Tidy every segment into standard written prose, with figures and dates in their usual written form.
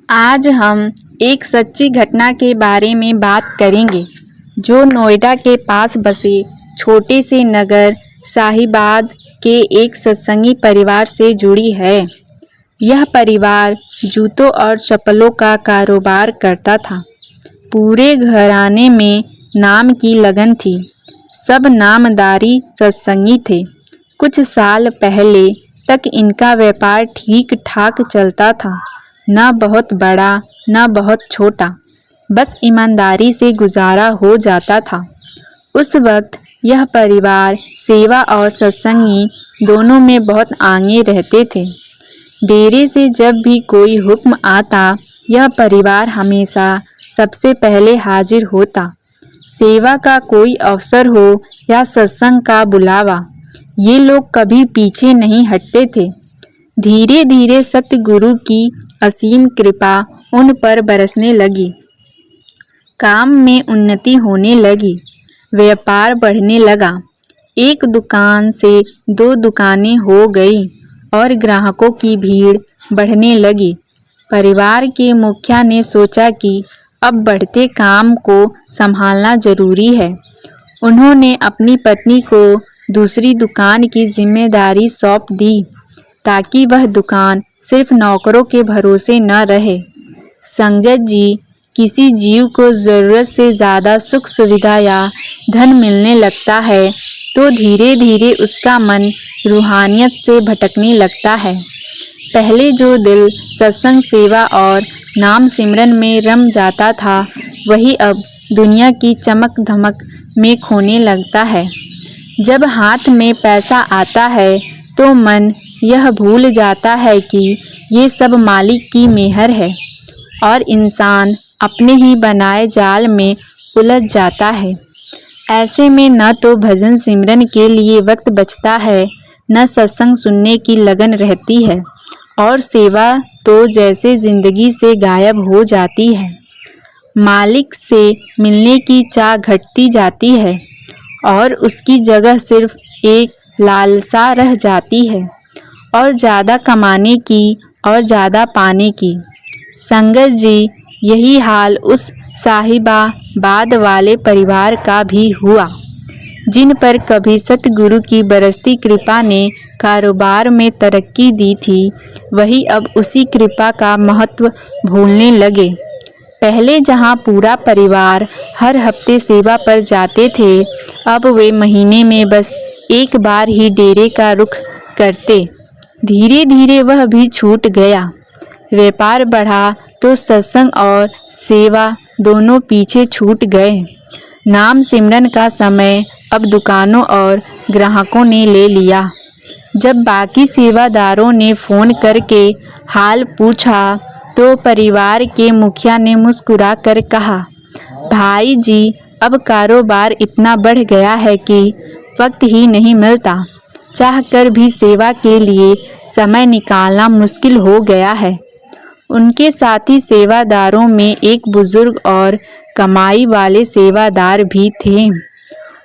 आज हम एक सच्ची घटना के बारे में बात करेंगे जो नोएडा के पास बसे छोटे से नगर साहिबाद के एक सत्संगी परिवार से जुड़ी है। यह परिवार जूतों और चप्पलों का कारोबार करता था। पूरे घराने में नाम की लगन थी। सब नामधारी सत्संगी थे। कुछ साल पहले तक इनका व्यापार ठीक ठाक चलता था, न बहुत बड़ा न बहुत छोटा, बस ईमानदारी से गुजारा हो जाता था। उस वक्त यह परिवार सेवा और सत्संगी दोनों में बहुत आगे रहते थे। डेरे से जब भी कोई हुक्म आता, यह परिवार हमेशा सबसे पहले हाजिर होता। सेवा का कोई अवसर हो या सत्संग का बुलावा, ये लोग कभी पीछे नहीं हटते थे। धीरे धीरे सतगुरु की असीम कृपा उन पर बरसने लगी। काम में उन्नति होने लगी, व्यापार बढ़ने लगा। एक दुकान से 2 दुकानें हो गई और ग्राहकों की भीड़ बढ़ने लगी। परिवार के मुखिया ने सोचा कि अब बढ़ते काम को संभालना जरूरी है। उन्होंने अपनी पत्नी को दूसरी दुकान की जिम्मेदारी सौंप दी ताकि वह दुकान सिर्फ नौकरों के भरोसे न रहे। संगत जी, किसी जीव को ज़रूरत से ज़्यादा सुख सुविधा या धन मिलने लगता है तो धीरे धीरे उसका मन रूहानियत से भटकने लगता है। पहले जो दिल सत्संग सेवा और नाम सिमरन में रम जाता था, वही अब दुनिया की चमक धमक में खोने लगता है। जब हाथ में पैसा आता है तो मन यह भूल जाता है कि ये सब मालिक की मेहर है और इंसान अपने ही बनाए जाल में उलझ जाता है। ऐसे में न तो भजन सिमरन के लिए वक्त बचता है, न सत्संग सुनने की लगन रहती है और सेवा तो जैसे जिंदगी से गायब हो जाती है। मालिक से मिलने की चाह घटती जाती है और उसकी जगह सिर्फ एक लालसा रह जाती है, और ज़्यादा कमाने की और ज़्यादा पाने की। संगत जी, यही हाल उस साहिबाबाद वाले परिवार का भी हुआ। जिन पर कभी सतगुरु की बरसती कृपा ने कारोबार में तरक्की दी थी, वही अब उसी कृपा का महत्व भूलने लगे। पहले जहां पूरा परिवार हर हफ्ते सेवा पर जाते थे, अब वे महीने में बस एक बार ही डेरे का रुख करते। धीरे धीरे वह भी छूट गया। व्यापार बढ़ा तो सत्संग और सेवा दोनों पीछे छूट गए। नाम सिमरन का समय अब दुकानों और ग्राहकों ने ले लिया। जब बाकी सेवादारों ने फ़ोन करके हाल पूछा तो परिवार के मुखिया ने मुस्कुरा कर कहा, भाई जी, अब कारोबार इतना बढ़ गया है कि वक्त ही नहीं मिलता। चाहकर भी सेवा के लिए समय निकालना मुश्किल हो गया है। उनके साथी सेवादारों में एक बुजुर्ग और कमाई वाले सेवादार भी थे।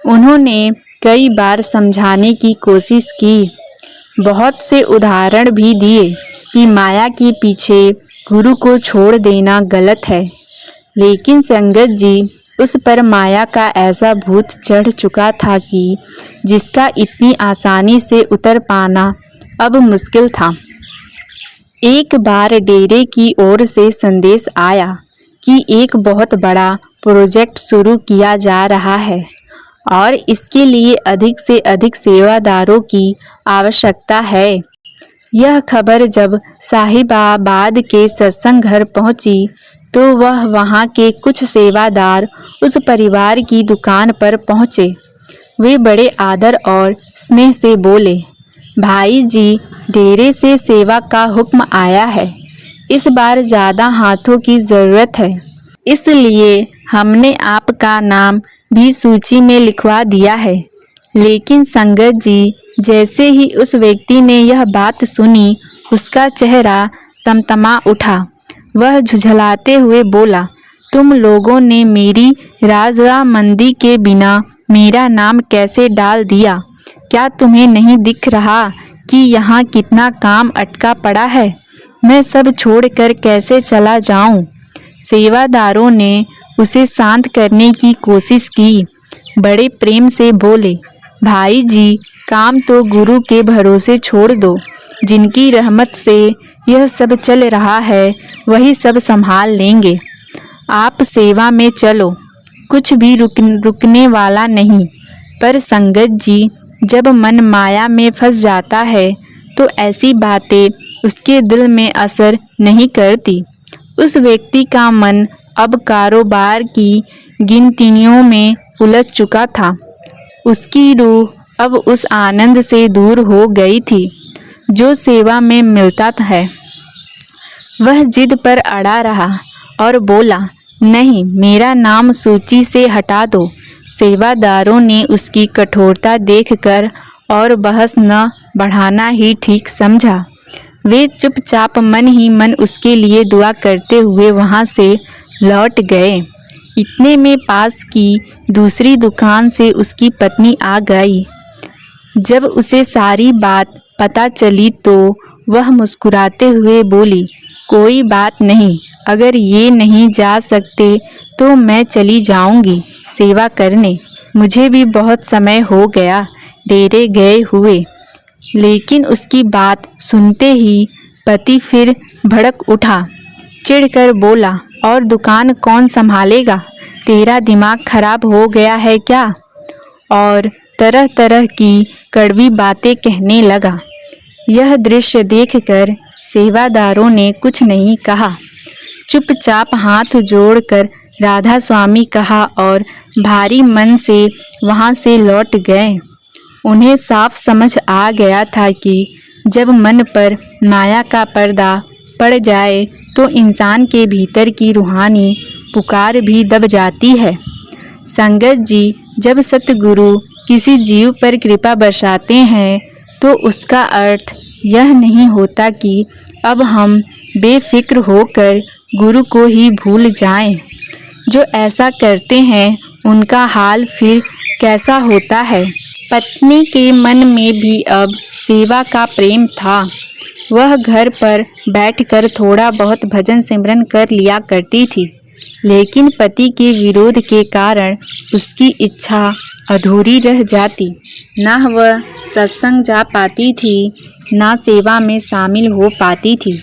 उन्होंने कई बार समझाने की कोशिश की, बहुत से उदाहरण भी दिए कि माया के पीछे गुरु को छोड़ देना गलत है, लेकिन संगत जी, उस पर माया का ऐसा भूत चढ़ चुका था कि जिसका इतनी आसानी से उतर पाना अब मुश्किल था। एक बार डेरे की ओर से संदेश आया कि एक बहुत बड़ा प्रोजेक्ट शुरू किया जा रहा है और इसके लिए अधिक से अधिक सेवादारों की आवश्यकता है। यह खबर जब साहिबाबाद के सत्संग घर पहुंची तो वह वहां के कुछ सेवादार उस परिवार की दुकान पर पहुंचे। वे बड़े आदर और स्नेह से बोले, भाई जी, डेरे से सेवा का हुक्म आया है। इस बार ज़्यादा हाथों की ज़रूरत है, इसलिए हमने आपका नाम भी सूची में लिखवा दिया है। लेकिन संगत जी, जैसे ही उस व्यक्ति ने यह बात सुनी, उसका चेहरा तमतमा उठा। वह झुझलाते हुए बोला, तुम लोगों ने मेरी रजामंदी के बिना मेरा नाम कैसे डाल दिया? क्या तुम्हें नहीं दिख रहा कि यहाँ कितना काम अटका पड़ा है? मैं सब छोड़कर कैसे चला जाऊं? सेवादारों ने उसे शांत करने की कोशिश की। बड़े प्रेम से बोले, भाई जी, काम तो गुरु के भरोसे छोड़ दो। जिनकी रहमत से यह सब चल रहा है वही सब संभाल लेंगे। आप सेवा में चलो, कुछ भी रुकने वाला नहीं। पर संगत जी, जब मन माया में फंस जाता है तो ऐसी बातें उसके दिल में असर नहीं करती। उस व्यक्ति का मन अब कारोबार की गिनतियों में उलझ चुका था। उसकी रूह अब उस आनंद से दूर हो गई थी जो सेवा में मिलता है। वह जिद पर अड़ा रहा और बोला, नहीं, मेरा नाम सूची से हटा दो। सेवादारों ने उसकी कठोरता देखकर और बहस न बढ़ाना ही ठीक समझा। वे चुपचाप मन ही मन उसके लिए दुआ करते हुए वहां से लौट गए। इतने में पास की दूसरी दुकान से उसकी पत्नी आ गई। जब उसे सारी बात पता चली तो वह मुस्कुराते हुए बोली, कोई बात नहीं, अगर ये नहीं जा सकते तो मैं चली जाऊंगी सेवा करने। मुझे भी बहुत समय हो गया डेरे गए हुए। लेकिन उसकी बात सुनते ही पति फिर भड़क उठा। चिढ़कर बोला, और दुकान कौन संभालेगा? तेरा दिमाग खराब हो गया है क्या? और तरह तरह की कड़वी बातें कहने लगा। यह दृश्य देखकर सेवादारों ने कुछ नहीं कहा। चुपचाप हाथ जोड़कर राधा स्वामी कहा और भारी मन से वहां से लौट गए। उन्हें साफ समझ आ गया था कि जब मन पर माया का पर्दा पड़ जाए तो इंसान के भीतर की रूहानी पुकार भी दब जाती है। संगत जी, जब सतगुरु किसी जीव पर कृपा बरसाते हैं तो उसका अर्थ यह नहीं होता कि अब हम बेफिक्र होकर गुरु को ही भूल जाएं। जो ऐसा करते हैं उनका हाल फिर कैसा होता है? पत्नी के मन में भी अब सेवा का प्रेम था। वह घर पर बैठकर थोड़ा बहुत भजन सिमरन कर लिया करती थी, लेकिन पति के विरोध के कारण उसकी इच्छा अधूरी रह जाती। न वह सत्संग जा पाती थी, न सेवा में शामिल हो पाती थी।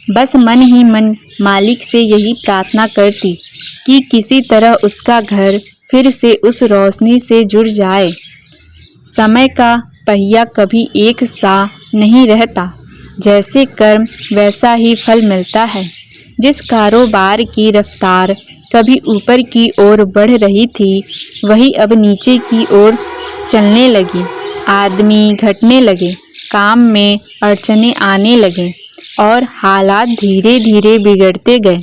बस मन ही मन मालिक से यही प्रार्थना करती कि किसी तरह उसका घर फिर से उस रोशनी से जुड़ जाए। समय का पहिया कभी एक सा नहीं रहता। जैसे कर्म वैसा ही फल मिलता है। जिस कारोबार की रफ्तार कभी ऊपर की ओर बढ़ रही थी, वही अब नीचे की ओर चलने लगी। आदमी घटने लगे, काम में अड़चने आने लगे और हालात धीरे धीरे बिगड़ते गए।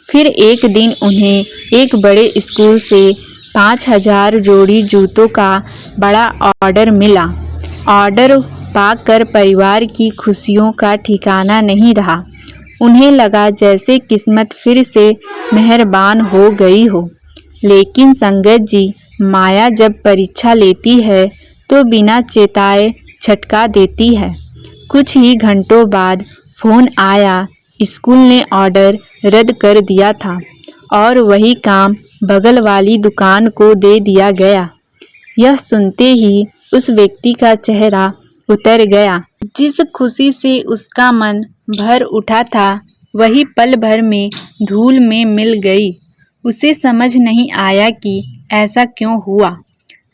फिर एक दिन उन्हें एक बड़े स्कूल से 5000 जोड़ी जूतों का बड़ा ऑर्डर मिला। ऑर्डर पाकर परिवार की खुशियों का ठिकाना नहीं रहा। उन्हें लगा जैसे किस्मत फिर से मेहरबान हो गई हो। लेकिन संगत जी, माया जब परीक्षा लेती है तो बिना चेताए झटका देती है। कुछ ही घंटों बाद फोन आया। स्कूल ने ऑर्डर रद्द कर दिया था और वही काम बगल वाली दुकान को दे दिया गया। यह सुनते ही उस व्यक्ति का चेहरा उतर गया। जिस खुशी से उसका मन भर उठा था, वही पल भर में धूल में मिल गई। उसे समझ नहीं आया कि ऐसा क्यों हुआ।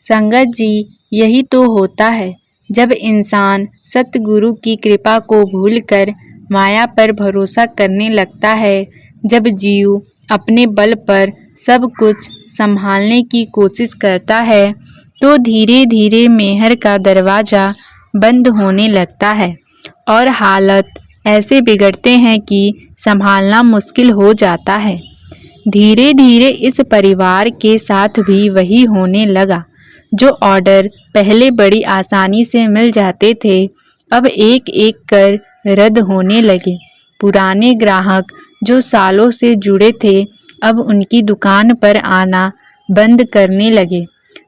संगत जी, यही तो होता है जब इंसान सतगुरु की कृपा को भूलकर माया पर भरोसा करने लगता है। जब जीव अपने बल पर सब कुछ संभालने की कोशिश करता है तो धीरे धीरे मेहर का दरवाज़ा बंद होने लगता है और हालत ऐसे बिगड़ते हैं कि संभालना मुश्किल हो जाता है। धीरे धीरे इस परिवार के साथ भी वही होने लगा। जो ऑर्डर पहले बड़ी आसानी से मिल जाते थे, अब एक एक कर रद्द होने लगे। पुराने ग्राहक जो सालों से जुड़े थे, अब उनकी दुकान पर आना बंद करने लगे।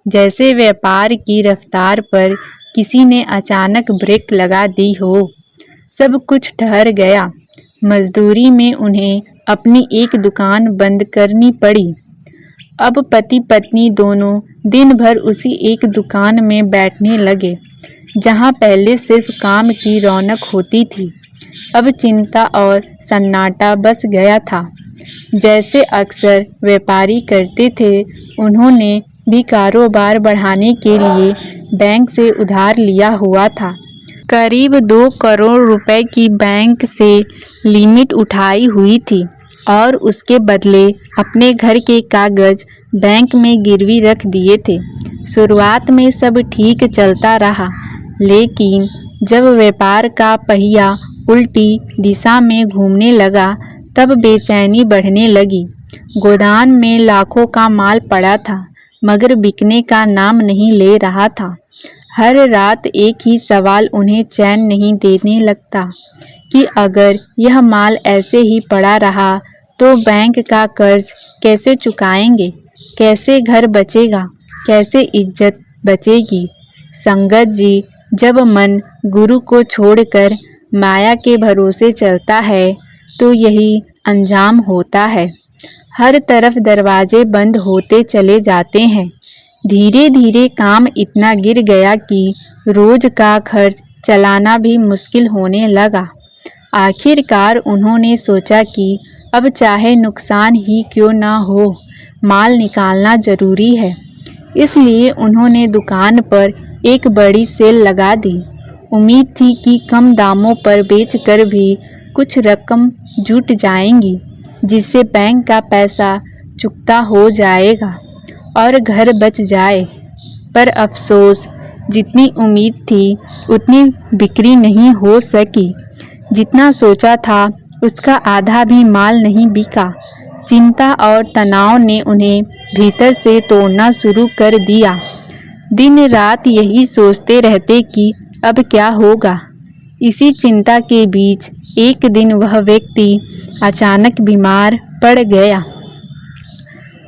जैसे व्यापार की रफ्तार पर किसी ने अचानक ब्रेक लगा दी हो। सब कुछ ठहर गया। मजदूरी में उन्हें अपनी एक दुकान बंद करनी पड़ी। अब पति पत्नी दोनों दिन भर उसी एक दुकान में बैठने लगे, जहां पहले सिर्फ काम की रौनक होती थी, अब चिंता और सन्नाटा बस गया था। जैसे अक्सर व्यापारी करते थे, उन्होंने भी कारोबार बढ़ाने के लिए बैंक से उधार लिया हुआ था। करीब 2 करोड़ रुपए की बैंक से लिमिट उठाई हुई थी और उसके बदले अपने घर के कागज बैंक में गिरवी रख दिए थे। शुरुआत में सब ठीक चलता रहा, लेकिन जब व्यापार का पहिया उल्टी दिशा में घूमने लगा, तब बेचैनी बढ़ने लगी। गोदाम में लाखों का माल पड़ा था, मगर बिकने का नाम नहीं ले रहा था। हर रात एक ही सवाल उन्हें चैन नहीं देने लगता कि अगर यह माल ऐसे ही पड़ा रहा तो बैंक का कर्ज कैसे चुकाएंगे, कैसे घर बचेगा, कैसे इज्जत बचेगी। संगत जी, जब मन गुरु को छोड़कर माया के भरोसे चलता है तो यही अंजाम होता है। हर तरफ दरवाजे बंद होते चले जाते हैं। धीरे धीरे काम इतना गिर गया कि रोज का खर्च चलाना भी मुश्किल होने लगा। आखिरकार उन्होंने सोचा कि अब चाहे नुकसान ही क्यों ना हो, माल निकालना जरूरी है। इसलिए उन्होंने दुकान पर एक बड़ी सेल लगा दी। उम्मीद थी कि कम दामों पर बेचकर भी कुछ रकम जुट जाएंगी, जिससे बैंक का पैसा चुकता हो जाएगा और घर बच जाए। पर अफसोस, जितनी उम्मीद थी उतनी बिक्री नहीं हो सकी। जितना सोचा था उसका आधा भी माल नहीं बिका। चिंता और तनाव ने उन्हें भीतर से तोड़ना शुरू कर दिया। दिन रात यही सोचते रहते कि अब क्या होगा। इसी चिंता के बीच एक दिन वह व्यक्ति अचानक बीमार पड़ गया।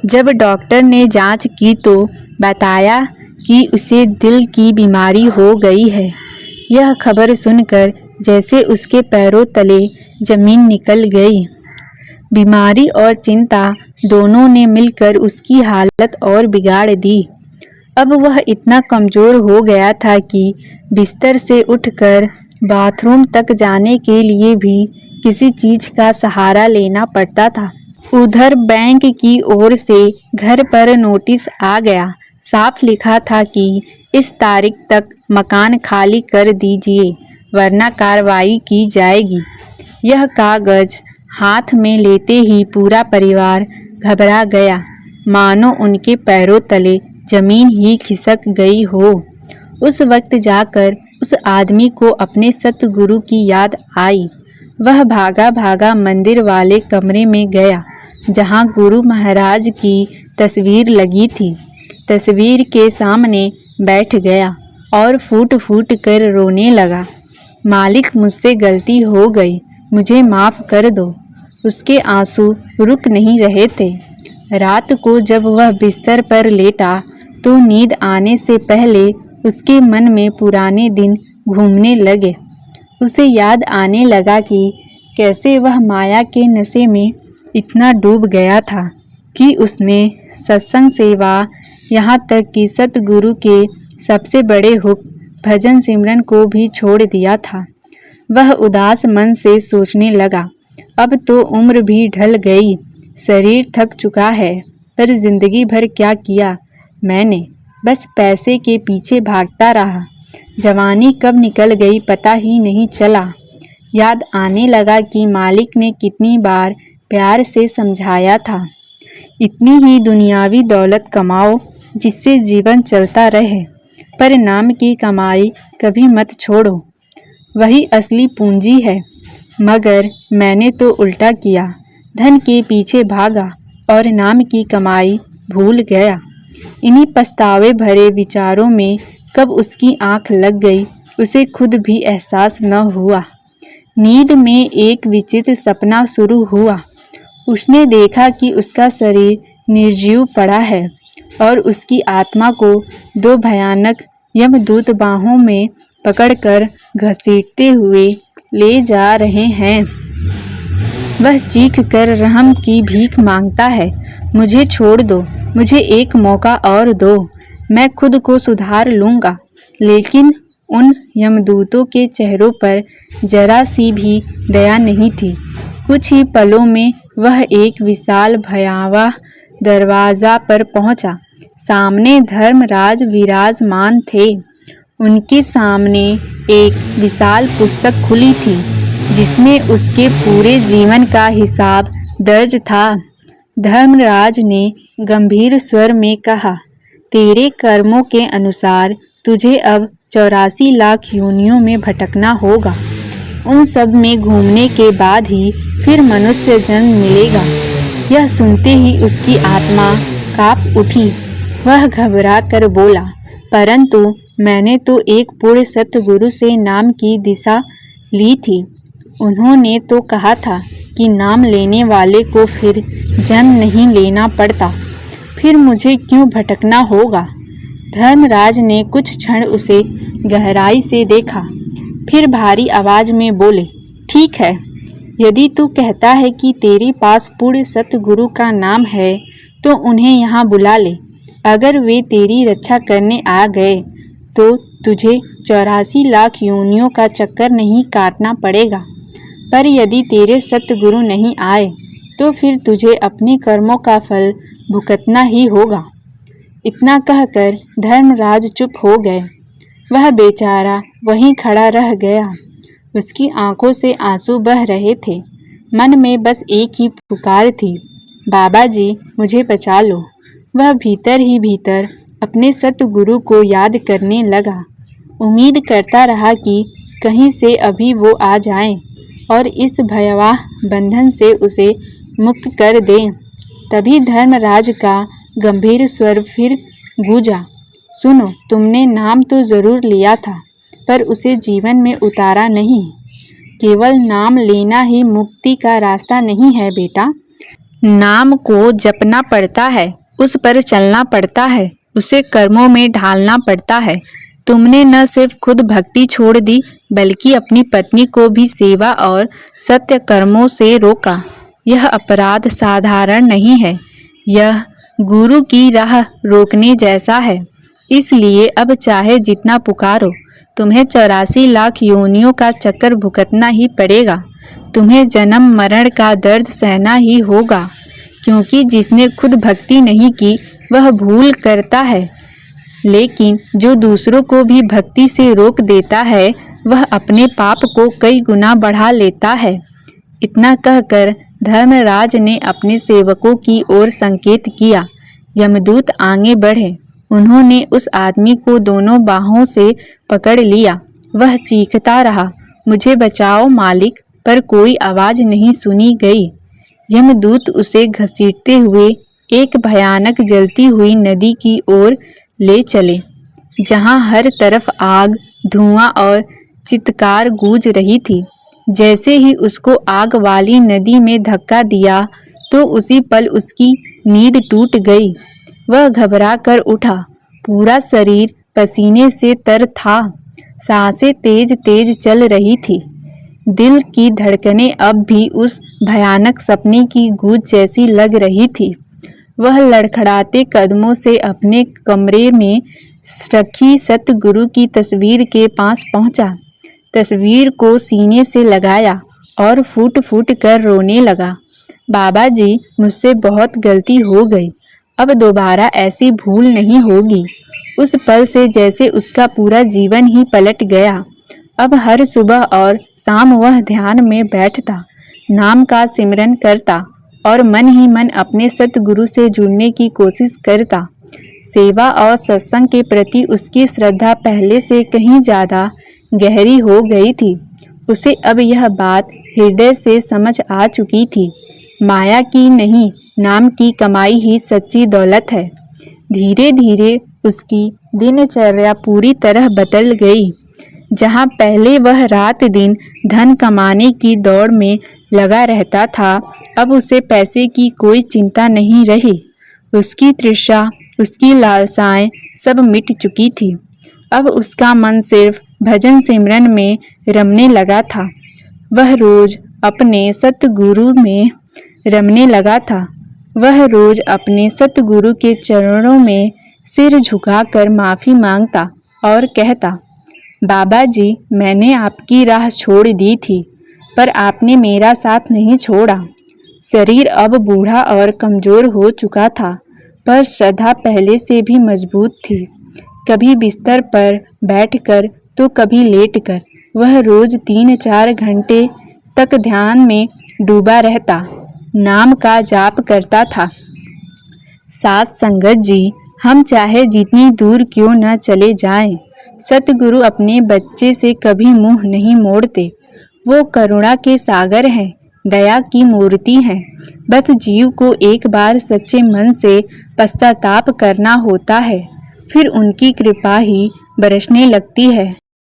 जब डॉक्टर ने जांच की तो बताया कि उसे दिल की बीमारी हो गई है। यह खबर सुनकर जैसे उसके पैरों तले जमीन निकल गई। बीमारी और चिंता दोनों ने मिलकर उसकी हालत और बिगाड़ दी। अब वह इतना कमज़ोर हो गया था कि बिस्तर से उठकर बाथरूम तक जाने के लिए भी किसी चीज़ का सहारा लेना पड़ता था। उधर बैंक की ओर से घर पर नोटिस आ गया। साफ लिखा था कि इस तारीख तक मकान खाली कर दीजिए, वरना कार्रवाई की जाएगी। यह कागज हाथ में लेते ही पूरा परिवार घबरा गया, मानो उनके पैरों तले जमीन ही खिसक गई हो। उस वक्त जाकर उस आदमी को अपने सतगुरु की याद आई। वह भागा भागा मंदिर वाले कमरे में गया, जहां गुरु महाराज की तस्वीर लगी थी। तस्वीर के सामने बैठ गया और फूट फूट कर रोने लगा। मालिक, मुझसे गलती हो गई, मुझे माफ़ कर दो। उसके आंसू रुक नहीं रहे थे। रात को जब वह बिस्तर पर लेटा तो नींद आने से पहले उसके मन में पुराने दिन घूमने लगे। उसे याद आने लगा कि कैसे वह माया के नशे में इतना डूब गया था कि उसने सत्संग सेवा, यहाँ तक कि सतगुरु के सबसे बड़े हुक्म भजन सिमरन को भी छोड़ दिया था। वह उदास मन से सोचने लगा, अब तो उम्र भी ढल गई, शरीर थक चुका है, पर जिंदगी भर क्या किया मैंने, बस पैसे के पीछे भागता रहा। जवानी कब निकल गई पता ही नहीं चला। याद आने लगा कि मालिक ने कितनी बार प्यार से समझाया था, इतनी ही दुनियावी दौलत कमाओ जिससे जीवन चलता रहे, पर नाम की कमाई कभी मत छोड़ो, वही असली पूंजी है। मगर मैंने तो उल्टा किया, धन के पीछे भागा और नाम की कमाई भूल गया। इन्हीं पछतावे भरे विचारों में कब उसकी आंख लग गई, उसे खुद भी एहसास न हुआ। नींद में एक विचित्र सपना शुरू हुआ। उसने देखा कि उसका शरीर निर्जीव पड़ा है और उसकी आत्मा को 2 भयानक यमदूत बाहों में पकड़कर घसीटते हुए ले जा रहे हैं। वह चीख कर रहम की भीख मांगता है। मुझे छोड़ दो, मुझे एक मौका और दो, मैं खुद को सुधार लूँगा। लेकिन उन यमदूतों के चेहरों पर जरा सी भी दया नहीं थी। कुछ ही पलों में वह एक विशाल भयावह दरवाजा पर पहुंचा। सामने धर्मराज विराजमान थे। उनके सामने एक विशाल पुस्तक खुली थी जिसमें उसके पूरे जीवन का हिसाब दर्ज था। धर्मराज ने गंभीर स्वर में कहा, तेरे कर्मों के अनुसार तुझे अब 84 लाख योनियों में भटकना होगा। उन सब में घूमने के बाद ही फिर मनुष्य जन्म मिलेगा। यह सुनते ही उसकी आत्मा कांप उठी। वह घबरा कर बोला, परंतु मैंने तो एक पूर्ण सतगुरु से नाम की दिशा ली थी। उन्होंने तो कहा था कि नाम लेने वाले को फिर जन्म नहीं लेना पड़ता। फिर मुझे क्यों भटकना होगा? धर्मराज ने कुछ क्षण उसे गहराई से देखा, फिर भारी आवाज में बोले, ठीक है, यदि तू कहता है कि तेरे पास पूर्ण सतगुरु का नाम है तो उन्हें यहाँ बुला ले। अगर वे तेरी रक्षा करने आ गए तो तुझे 84 लाख योनियों का चक्कर नहीं काटना पड़ेगा। पर यदि तेरे सतगुरु नहीं आए तो फिर तुझे अपने कर्मों का फल भुगतना ही होगा। इतना कहकर धर्मराज चुप हो गए। वह बेचारा वहीं खड़ा रह गया। उसकी आंखों से आंसू बह रहे थे। मन में बस एक ही पुकार थी, बाबा जी मुझे बचा लो। वह भीतर ही भीतर अपने सतगुरु को याद करने लगा। उम्मीद करता रहा कि कहीं से अभी वो आ जाएं और इस भयावह बंधन से उसे मुक्त कर दें। तभी धर्मराज का गंभीर स्वर फिर गूंजा, सुनो, तुमने नाम तो जरूर लिया था पर उसे जीवन में उतारा नहीं। केवल नाम लेना ही मुक्ति का रास्ता नहीं है बेटा। नाम को जपना पड़ता है, उस पर चलना पड़ता है, उसे कर्मों में ढालना पड़ता है। तुमने न सिर्फ खुद भक्ति छोड़ दी बल्कि अपनी पत्नी को भी सेवा और सत्य कर्मों से रोका। यह अपराध साधारण नहीं है, यह गुरु की राह रोकने जैसा है। इसलिए अब चाहे जितना पुकारो, तुम्हें 84 लाख योनियों का चक्कर भुगतना ही पड़ेगा। तुम्हें जन्म मरण का दर्द सहना ही होगा, क्योंकि जिसने खुद भक्ति नहीं की वह भूल करता है, लेकिन जो दूसरों को भी भक्ति से रोक देता है वह अपने पाप को कई गुना बढ़ा लेता है। इतना कहकर धर्मराज ने अपने सेवकों की ओर संकेत किया। यमदूत आगे बढ़े। उन्होंने उस आदमी को दोनों बाहों से पकड़ लिया। वह चीखता रहा, मुझे बचाओ मालिक, पर कोई आवाज नहीं सुनी गई। यमदूत उसे घसीटते हुए एक भयानक जलती हुई नदी की ओर ले चले, जहां हर तरफ आग, धुआं और चित्कार गूंज रही थी। जैसे ही उसको आग वाली नदी में धक्का दिया तो उसी पल उसकी नींद टूट गई। वह घबरा कर उठा। पूरा शरीर पसीने से तर था। सांसें तेज तेज चल रही थी। दिल की धड़कनें अब भी उस भयानक सपने की गूंज जैसी लग रही थी। वह लड़खड़ाते कदमों से अपने कमरे में रखी सतगुरु की तस्वीर के पास पहुंचा। तस्वीर को सीने से लगाया और फूट फूट कर रोने लगा। बाबा जी, मुझसे बहुत गलती हो गई, अब दोबारा ऐसी भूल नहीं होगी। उस पल से जैसे उसका पूरा जीवन ही पलट गया। अब हर सुबह और शाम वह ध्यान में बैठता, नाम का सिमरन करता और मन ही मन अपने सतगुरु से जुड़ने की कोशिश करता। सेवा और सत्संग के प्रति उसकी श्रद्धा पहले से कहीं ज़्यादा गहरी हो गई थी। उसे अब यह बात हृदय से समझ आ चुकी थी, माया की नहीं, नाम की कमाई ही सच्ची दौलत है। धीरे धीरे उसकी दिनचर्या पूरी तरह बदल गई। जहाँ पहले वह रात दिन धन कमाने की दौड़ में लगा रहता था, अब उसे पैसे की कोई चिंता नहीं रही। उसकी तृष्णा, उसकी लालसाएं सब मिट चुकी थी। अब उसका मन सिर्फ भजन सिमरन में रमने लगा था। वह रोज अपने सतगुरु में रमने लगा था। वह रोज अपने सतगुरु के चरणों में सिर झुकाकर माफ़ी मांगता और कहता, बाबा जी, मैंने आपकी राह छोड़ दी थी, पर आपने मेरा साथ नहीं छोड़ा। शरीर अब बूढ़ा और कमज़ोर हो चुका था, पर श्रद्धा पहले से भी मजबूत थी। कभी बिस्तर पर बैठकर तो कभी लेटकर वह रोज 3-4 घंटे तक ध्यान में डूबा रहता, नाम का जाप करता था। साथ संगत जी, हम चाहे जितनी दूर क्यों न चले जाएं, सतगुरु अपने बच्चे से कभी मुंह नहीं मोड़ते। वो करुणा के सागर हैं, दया की मूर्ति हैं। बस जीव को एक बार सच्चे मन से पश्चाताप करना होता है, फिर उनकी कृपा ही बरसने लगती है।